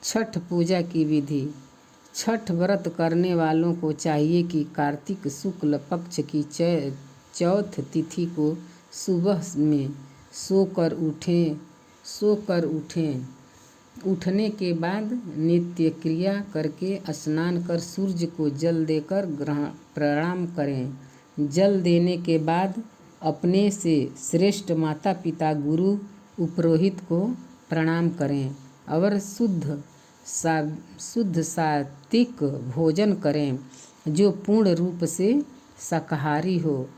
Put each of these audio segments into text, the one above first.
छठ पूजा की विधि। छठ व्रत करने वालों को चाहिए कि कार्तिक शुक्ल पक्ष की चौथ तिथि को सुबह में सोकर उठें। उठने के बाद नित्य क्रिया करके स्नान कर सूर्य को जल देकर प्रणाम करें। जल देने के बाद अपने से श्रेष्ठ माता पिता गुरु उपरोहित को प्रणाम करें और शुद्ध सात्विक भोजन करें जो पूर्ण रूप से शाकाहारी हो।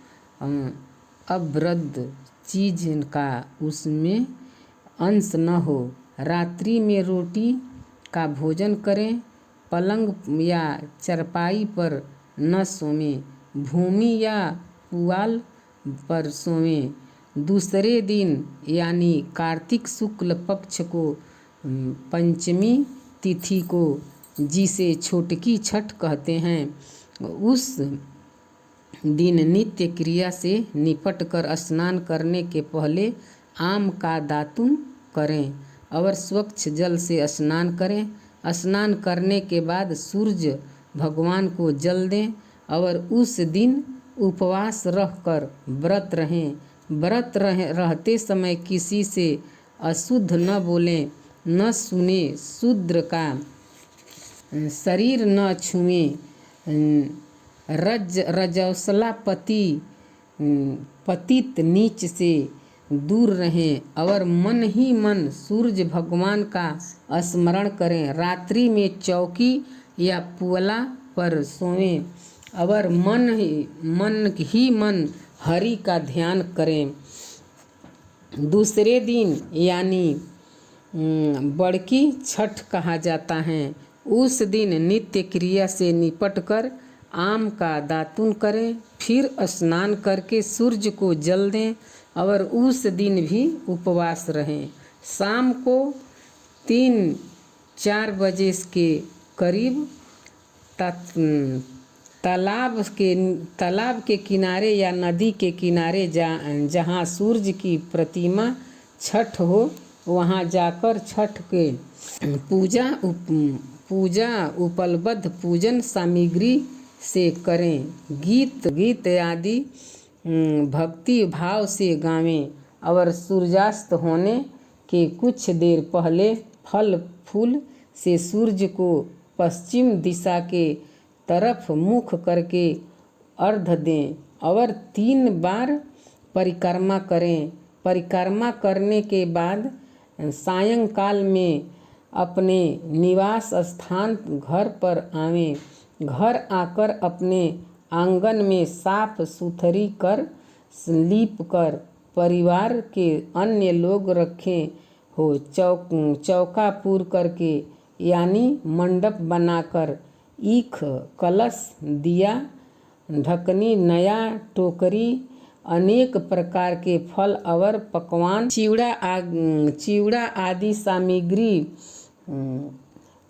अवरुद्ध चीज का उसमें अंश न हो। रात्रि में रोटी का भोजन करें। पलंग या चरपाई पर न सोएं। भूमि या पुआल पर सोएं। दूसरे दिन यानी कार्तिक शुक्ल पक्ष को पंचमी तिथि को, जिसे छोटकी छठ कहते हैं, उस दिन नित्य क्रिया से निपट कर स्नान करने के पहले आम का दातुन करें और स्वच्छ जल से स्नान करें। स्नान करने के बाद सूर्य भगवान को जल दें और उस दिन उपवास रहकर व्रत रहें। रहते समय किसी से अशुद्ध न बोलें, न सुने, शूद्र का शरीर न छुएं, रजस्वला पतित नीच से दूर रहें और मन ही मन सूर्य भगवान का स्मरण करें। रात्रि में चौकी या पुअला पर सोएं और मन ही मन हरि का ध्यान करें। दूसरे दिन यानी बड़की छठ कहा जाता है, उस दिन नित्य क्रिया से निपट कर आम का दातुन करें। फिर स्नान करके सूर्य को जल दें और उस दिन भी उपवास रहें। शाम को 3-4 बजे के करीब तालाब के किनारे या नदी के किनारे जहाँ सूर्य की प्रतिमा छठ हो, वहाँ जाकर छठ के पूजा उपलब्ध पूजन सामग्री से करें। गीत आदि भक्ति भाव से गावें और सूर्यास्त होने के कुछ देर पहले फल फूल से सूर्य को पश्चिम दिशा के तरफ मुख करके अर्घ्य दें और 3 बार परिक्रमा करें। परिक्रमा करने के बाद सायंकाल में अपने निवास स्थान घर पर आवें। घर आकर अपने आंगन में साफ सुथरी कर लीप कर परिवार के अन्य लोग रखे हो चौका पूर करके यानी मंडप बनाकर ईख, कलश, दिया, ढकनी, नया टोकरी, अनेक प्रकार के फल और पकवान, चिवड़ा आदि सामग्री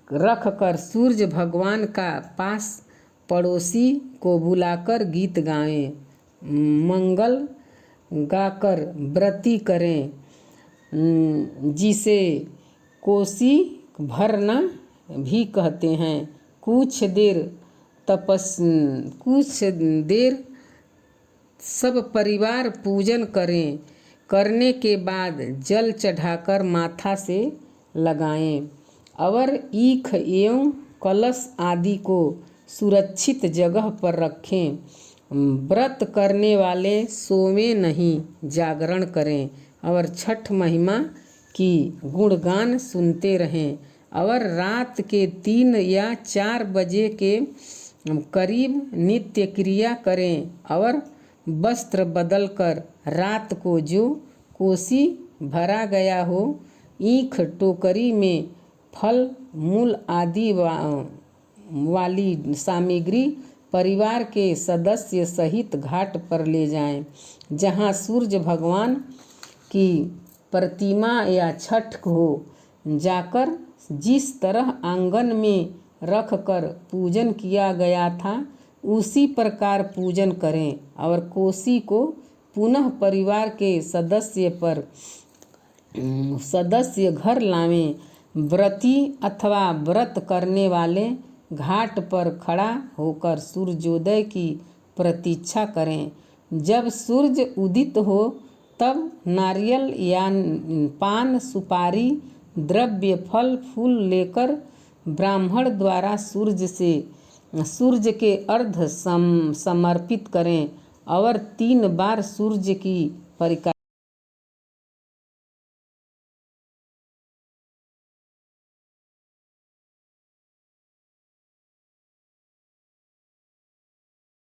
रख कर सूर्य भगवान का पास पड़ोसी को बुलाकर गीत गाएं, मंगल गाकर व्रती करें, जिसे कोसी भरना भी कहते हैं। कुछ देर सब परिवार पूजन करें। करने के बाद जल चढ़ाकर माथा से लगाएं और ईख एवं कलश आदि को सुरक्षित जगह पर रखें। व्रत करने वाले सोवें नहीं, जागरण करें और छठ महिमा की गुणगान सुनते रहें और रात के 3 या 4 बजे के करीब नित्य क्रिया करें और वस्त्र बदलकर रात को जो कोसी भरा गया हो, ईख टोकरी में फल मूल आदि वाली सामग्री परिवार के सदस्य सहित घाट पर ले जाएं, जहां सूर्य भगवान की प्रतिमा या छठ हो जाकर जिस तरह आंगन में रखकर पूजन किया गया था, उसी प्रकार पूजन करें और कोसी को पुनः परिवार के सदस्य घर लावें। व्रती अथवा व्रत करने वाले घाट पर खड़ा होकर सूर्योदय की प्रतीक्षा करें। जब सूर्य उदित हो तब नारियल या पान सुपारी द्रव्य फल फूल लेकर ब्राह्मण द्वारा सूर्य के अर्घ समर्पित करें और 3 बार सूर्य की परिक्रमा